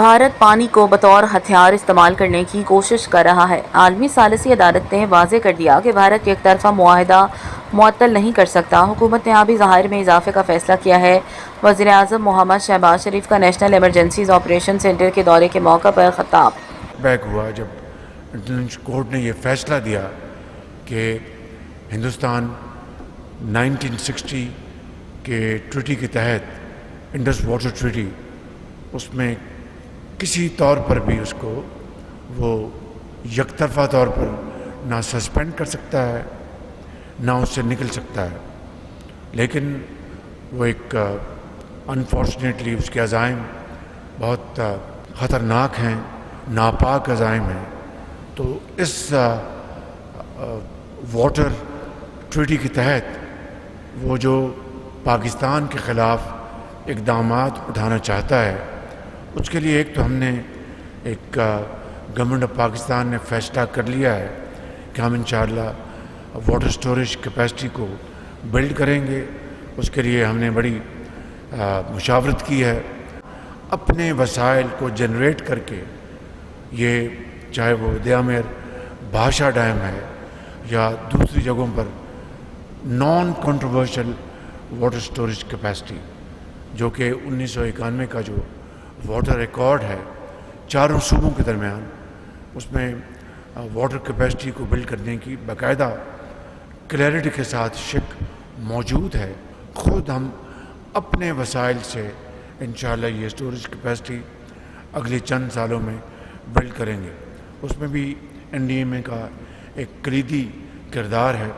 بھارت پانی کو بطور ہتھیار استعمال کرنے کی کوشش کر رہا ہے۔ عالمی ثالثی عدالت نے واضح کر دیا کہ بھارت یک طرفہ معاہدہ معطل نہیں کر سکتا۔ حکومت نے آبی ذخائر میں اضافے کا فیصلہ کیا ہے۔ وزیر اعظم محمد شہباز شریف کا نیشنل ایمرجنسیز آپریشن سینٹر کے دورے کے موقع پر خطاب۔ بیک ہوا جب انٹرنیشنل کورٹ نے یہ فیصلہ دیا کہ ہندوستان 1960 کے ٹریٹی کے تحت انڈس واٹر ٹریٹی اس میں کسی طور پر بھی اس کو وہ یک طرفہ طور پر نہ سسپینڈ کر سکتا ہے نہ اس سے نکل سکتا ہے، لیکن وہ ایک انفارچونیٹلی اس کے عزائم بہت خطرناک ہیں، ناپاک عزائم ہیں۔ تو اس واٹر ٹریٹی کے تحت وہ جو پاکستان کے خلاف اقدامات اٹھانا چاہتا ہے، اس کے لیے ایک تو ہم نے ایک گورنمنٹ آف پاکستان نے فیصلہ کر لیا ہے کہ ہم انشاءاللہ واٹر سٹوریج کیپیسٹی کو بلڈ کریں گے۔ اس کے لیے ہم نے بڑی مشاورت کی ہے، اپنے وسائل کو جنریٹ کر کے، یہ چاہے وہ دیامیر بھاشا ڈیم ہے یا دوسری جگہوں پر non controversial water storage capacity, جو کہ 1991 کا جو واٹر ریکارڈ ہے چاروں صوبوں کے درمیان، اس میں واٹر کیپیسٹی کو بلڈ کرنے کی باقاعدہ کلیئرٹی کے ساتھ شک موجود ہے۔ خود ہم اپنے وسائل سے انشاءاللہ یہ سٹوریج کیپیسٹی اگلے چند سالوں میں بلڈ کریں گے۔ اس میں بھی NDMA کا ایک کلیدی کردار ہے۔